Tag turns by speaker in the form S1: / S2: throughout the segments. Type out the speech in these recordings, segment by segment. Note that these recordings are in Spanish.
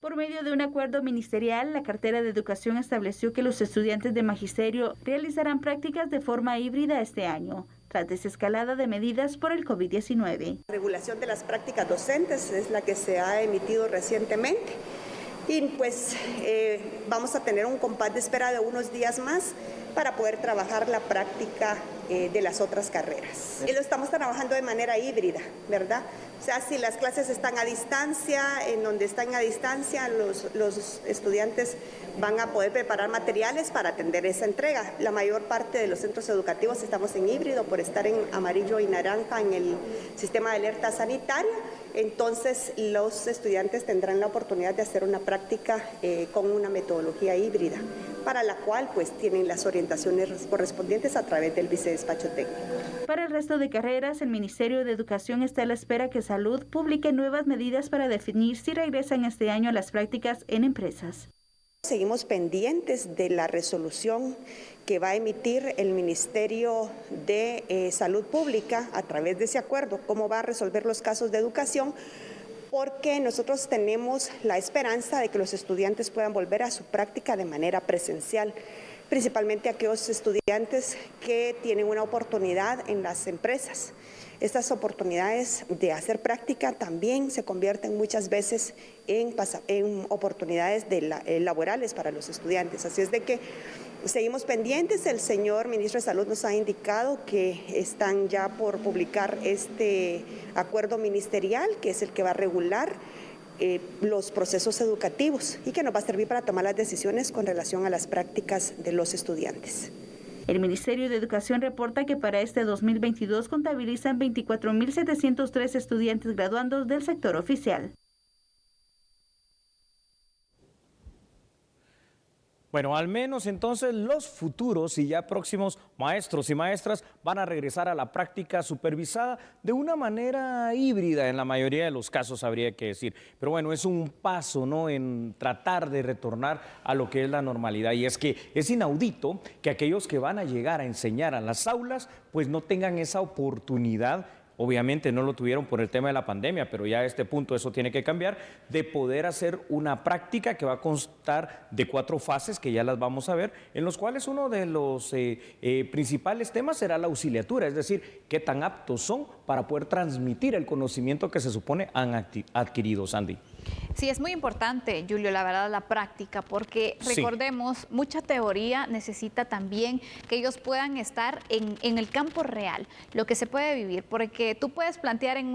S1: Por medio de un acuerdo ministerial, la cartera de Educación estableció que los estudiantes de magisterio realizarán prácticas de forma híbrida este año, tras desescalada de medidas por el COVID-19.
S2: La regulación de las prácticas docentes es la que se ha emitido recientemente y pues vamos a tener un compás de espera de unos días más para poder trabajar la práctica de las otras carreras. Y lo estamos trabajando de manera híbrida, ¿verdad? O sea, si las clases están a distancia, en donde están a distancia, los estudiantes van a poder preparar materiales para atender esa entrega. La mayor parte de los centros educativos estamos en híbrido por estar en amarillo y naranja en el sistema de alerta sanitaria. Entonces, los estudiantes tendrán la oportunidad de hacer una práctica con una metodología híbrida, para la cual pues tienen las orientaciones correspondientes a través del vicedespacho técnico.
S1: Para el resto de carreras, el Ministerio de Educación está a la espera que Salud publique nuevas medidas para definir si regresan este año a las prácticas en empresas.
S2: Seguimos pendientes de la resolución que va a emitir el Ministerio de Salud Pública a través de ese acuerdo, cómo va a resolver los casos de educación, porque nosotros tenemos la esperanza de que los estudiantes puedan volver a su práctica de manera presencial, principalmente aquellos estudiantes que tienen una oportunidad en las empresas. Estas oportunidades de hacer práctica también se convierten muchas veces en oportunidades laborales para los estudiantes. Así es de que seguimos pendientes. El señor ministro de Salud nos ha indicado que están ya por publicar este acuerdo ministerial, que es el que va a regular los procesos educativos y que nos va a servir para tomar las decisiones con relación a las prácticas de los estudiantes.
S1: El Ministerio de Educación reporta que para este 2022 contabilizan 24.703 estudiantes graduandos del sector oficial.
S3: Bueno, al menos entonces los futuros y ya próximos maestros y maestras van a regresar a la práctica supervisada de una manera híbrida en la mayoría de los casos, habría que decir. Pero bueno, es un paso, ¿no?, en tratar de retornar a lo que es la normalidad. Y es que es inaudito que aquellos que van a llegar a enseñar a las aulas pues no tengan esa oportunidad. Obviamente no lo tuvieron por el tema de la pandemia, pero ya a este punto eso tiene que cambiar, de poder hacer una práctica que va a constar de 4 fases, que ya las vamos a ver, en los cuales uno de los principales temas será la auxiliatura, es decir, qué tan aptos son para poder transmitir el conocimiento que se supone han adquirido, Sandy.
S4: Sí, es muy importante, Julio, la verdad, la práctica, porque recordemos, mucha teoría necesita también que ellos puedan estar en el campo real, lo que se puede vivir, porque tú puedes plantear en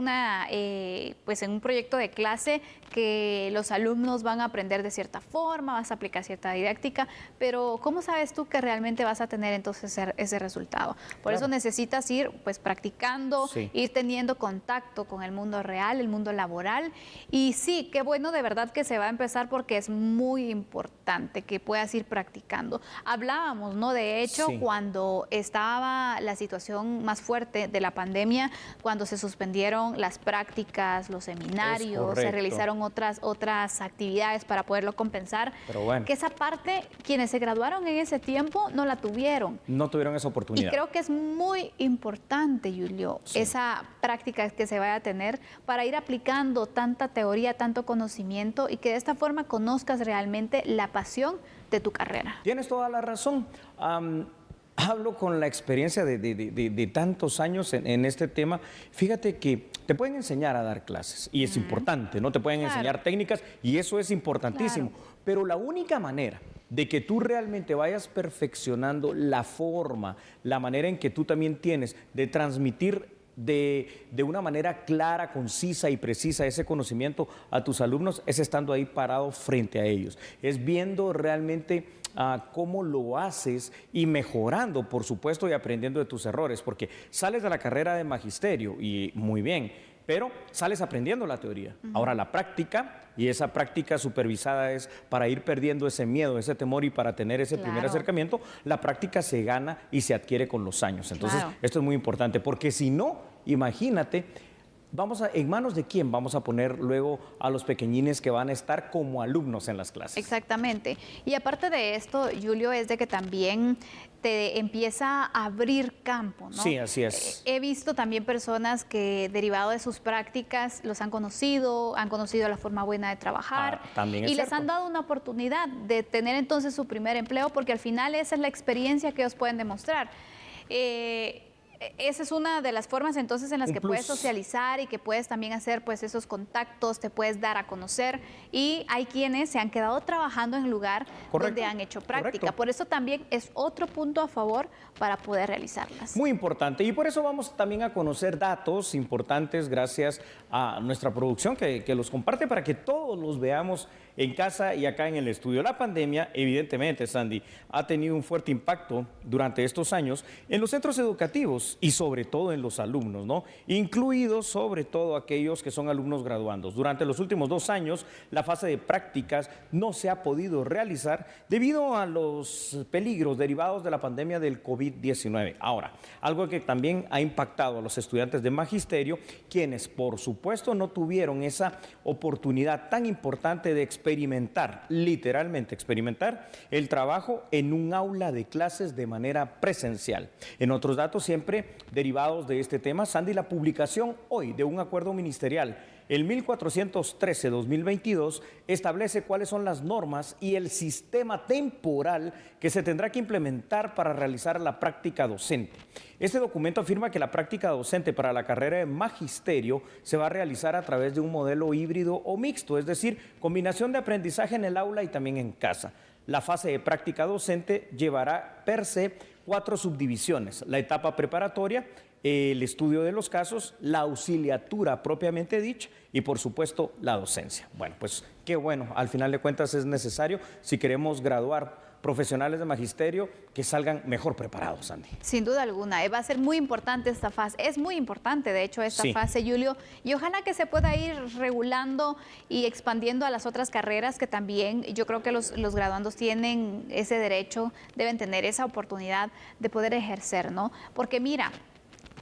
S4: pues en un proyecto de clase que los alumnos van a aprender de cierta forma, vas a aplicar cierta didáctica, pero ¿cómo sabes tú que realmente vas a tener entonces ese resultado? Por eso necesitas ir pues practicando, ir teniendo contacto con el mundo real, el mundo laboral, y sí, qué bueno de verdad que se va a empezar porque es muy importante que puedas ir practicando. Hablábamos, ¿no? De hecho, cuando estaba la situación más fuerte de la pandemia, cuando se suspendieron las prácticas, los seminarios, se realizaron otras actividades para poderlo compensar, que esa parte, quienes se graduaron en ese tiempo no la tuvieron.
S3: No tuvieron esa oportunidad.
S4: Y creo que es muy importante, Julio, esa práctica que se vaya a tener para ir aplicando tanta teoría, tanto conocimiento y que de esta forma conozcas realmente la pasión de tu carrera.
S3: Tienes toda la razón. Hablo con la experiencia de tantos años en este tema. Fíjate que te pueden enseñar a dar clases y es importante, ¿no? Te pueden enseñar técnicas y eso es importantísimo. Pero la única manera de que tú realmente vayas perfeccionando la forma, la manera en que tú también tienes de transmitir de una manera clara, concisa y precisa ese conocimiento a tus alumnos es estando ahí parado frente a ellos, es viendo realmente cómo lo haces y mejorando, por supuesto, y aprendiendo de tus errores, porque sales de la carrera de magisterio y muy bien, pero sales aprendiendo la teoría. Ahora la práctica, y esa práctica supervisada es para ir perdiendo ese miedo, ese temor y para tener ese primer acercamiento, la práctica se gana y se adquiere con los años. Entonces, esto es muy importante, porque si no, imagínate, ¿En manos de quién vamos a poner luego a los pequeñines que van a estar como alumnos en las clases?
S4: Exactamente. Y aparte de esto, Julio, es de que también te empieza a abrir campo, ¿no?
S3: Sí, así es.
S4: He visto también personas que, derivado de sus prácticas, los han conocido la forma buena de trabajar,
S3: también es
S4: y les
S3: cierto.
S4: han dado una oportunidad de tener entonces su primer empleo, porque al final esa es la experiencia que ellos pueden demostrar. Esa es una de las formas entonces en las que puedes socializar y que puedes también hacer pues esos contactos, te puedes dar a conocer, y hay quienes se han quedado trabajando en el lugar donde han hecho práctica. Por eso también es otro punto a favor para poder realizarlas.
S3: Muy importante, y por eso vamos también a conocer datos importantes gracias a nuestra producción que los comparte para que todos los veamos en casa y acá en el estudio. La pandemia, evidentemente, Sandy, ha tenido un fuerte impacto durante estos años en los centros educativos y sobre todo en los alumnos, ¿no? Incluidos sobre todo aquellos que son alumnos graduandos. Durante los últimos 2 años, la fase de prácticas no se ha podido realizar debido a los peligros derivados de la pandemia del COVID-19. Ahora, algo que también ha impactado a los estudiantes de magisterio, quienes por supuesto no tuvieron esa oportunidad tan importante de experimentar, literalmente experimentar el trabajo en un aula de clases de manera presencial. En otros datos siempre derivados de este tema, Sandy, la publicación hoy de un acuerdo ministerial, el 1413-2022, establece cuáles son las normas y el sistema temporal que se tendrá que implementar para realizar la práctica docente. Este documento afirma que la práctica docente para la carrera de magisterio se va a realizar a través de un modelo híbrido o mixto, es decir, combinación de aprendizaje en el aula y también en casa. La fase de práctica docente llevará per se 4 subdivisiones: la etapa preparatoria, el estudio de los casos, la auxiliatura propiamente dicha y por supuesto la docencia. Bueno, pues qué bueno, al final de cuentas es necesario si queremos graduar profesionales de magisterio que salgan mejor preparados, Andy.
S4: Sin duda alguna, va a ser muy importante esta fase, es muy importante de hecho esta fase, Julio, y ojalá que se pueda ir regulando y expandiendo a las otras carreras que también yo creo que los graduandos tienen ese derecho, deben tener esa oportunidad de poder ejercer, ¿no? Porque mira,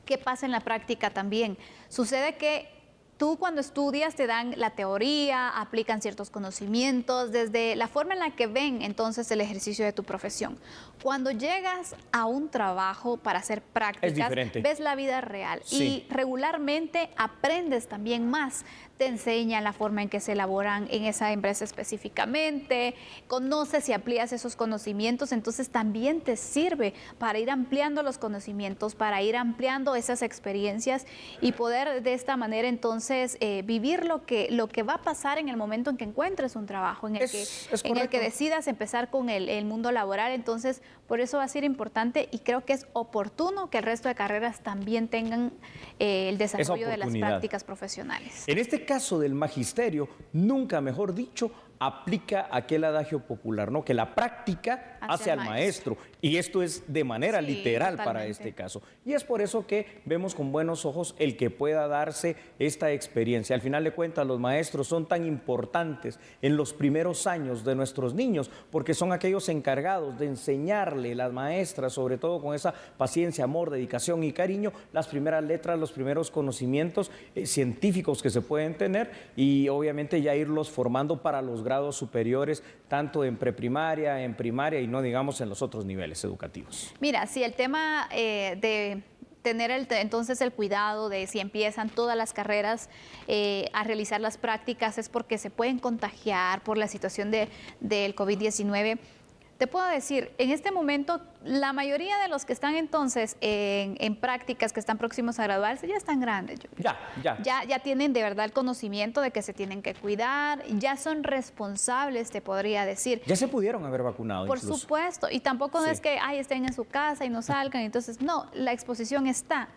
S4: ¿qué pasa en la práctica también? Sucede que tú cuando estudias te dan la teoría, aplican ciertos conocimientos, desde la forma en la que ven entonces el ejercicio de tu profesión. Cuando llegas a un trabajo para hacer prácticas, ves la vida real y regularmente aprendes también más. Te enseñan la forma en que se elaboran en esa empresa específicamente, conoces y amplías esos conocimientos, entonces también te sirve para ir ampliando los conocimientos, para ir ampliando esas experiencias y poder de esta manera entonces vivir lo que va a pasar en el momento en que encuentres un trabajo, en el que decidas empezar con el mundo laboral. Entonces, por eso va a ser importante y creo que es oportuno que el resto de carreras también tengan el desarrollo de las prácticas profesionales.
S3: En este caso del magisterio, nunca mejor dicho, aplica aquel adagio popular, ¿no? Que la práctica hace al maestro. Y esto es de manera literal para este caso. Y es por eso que vemos con buenos ojos el que pueda darse esta experiencia. Al final de cuentas, los maestros son tan importantes en los primeros años de nuestros niños, porque son aquellos encargados de enseñarle, las maestras, sobre todo con esa paciencia, amor, dedicación y cariño, las primeras letras, los primeros conocimientos científicos que se pueden tener y obviamente ya irlos formando para los grados superiores, tanto en preprimaria, en primaria y no digamos en los otros niveles educativos.
S4: Mira, si el tema de tener entonces el cuidado de si empiezan todas las carreras a realizar las prácticas es porque se pueden contagiar por la situación del COVID-19. Te puedo decir, en este momento, la mayoría de los que están entonces en prácticas, que están próximos a graduarse, ya están grandes. Ya tienen de verdad el conocimiento de que se tienen que cuidar, ya son responsables, te podría decir.
S3: Ya se pudieron haber vacunado
S4: Por supuesto, y tampoco es que estén en su casa y no salgan, entonces no, la exposición está.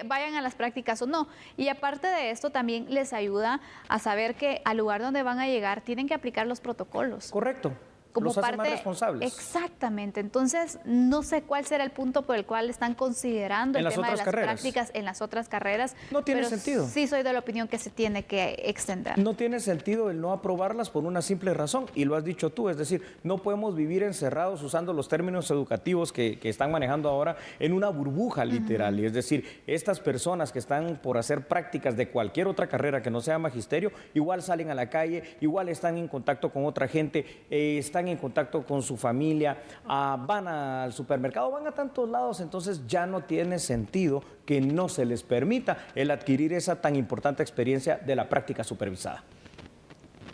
S4: Vayan a las prácticas o no. Y aparte de esto, también les ayuda a saber que al lugar donde van a llegar tienen que aplicar los protocolos.
S3: Correcto.
S4: como
S3: los hace
S4: parte
S3: más responsables.
S4: Exactamente. Entonces, no sé cuál será el punto por el cual están considerando el tema de las prácticas en las otras carreras.
S3: No tiene sentido.
S4: Sí soy de la opinión que se tiene que extender.
S3: No tiene sentido el no aprobarlas por una simple razón, y lo has dicho tú, es decir, no podemos vivir encerrados usando los términos educativos que están manejando ahora en una burbuja literal. Y es decir, estas personas que están por hacer prácticas de cualquier otra carrera que no sea magisterio, igual salen a la calle, igual están en contacto con otra gente, están en contacto con su familia, van al supermercado, van a tantos lados, entonces ya no tiene sentido que no se les permita el adquirir esa tan importante experiencia de la práctica supervisada.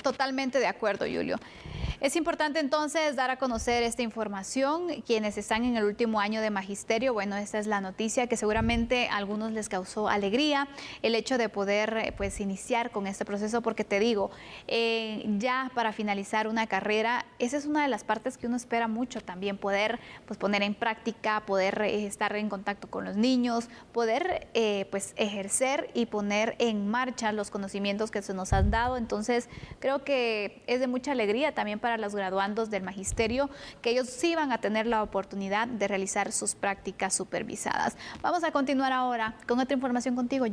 S4: Totalmente de acuerdo, Julio. Es importante entonces dar a conocer esta información. Quienes están en el último año de magisterio, bueno, esta es la noticia que seguramente a algunos les causó alegría, el hecho de poder pues iniciar con este proceso, porque te digo, ya para finalizar una carrera, esa es una de las partes que uno espera mucho también, poder pues poner en práctica, poder estar en contacto con los niños, poder pues ejercer y poner en marcha los conocimientos que se nos han dado. Entonces, creo que es de mucha alegría también para los graduandos del magisterio, que ellos sí van a tener la oportunidad de realizar sus prácticas supervisadas. Vamos a continuar ahora con otra información contigo.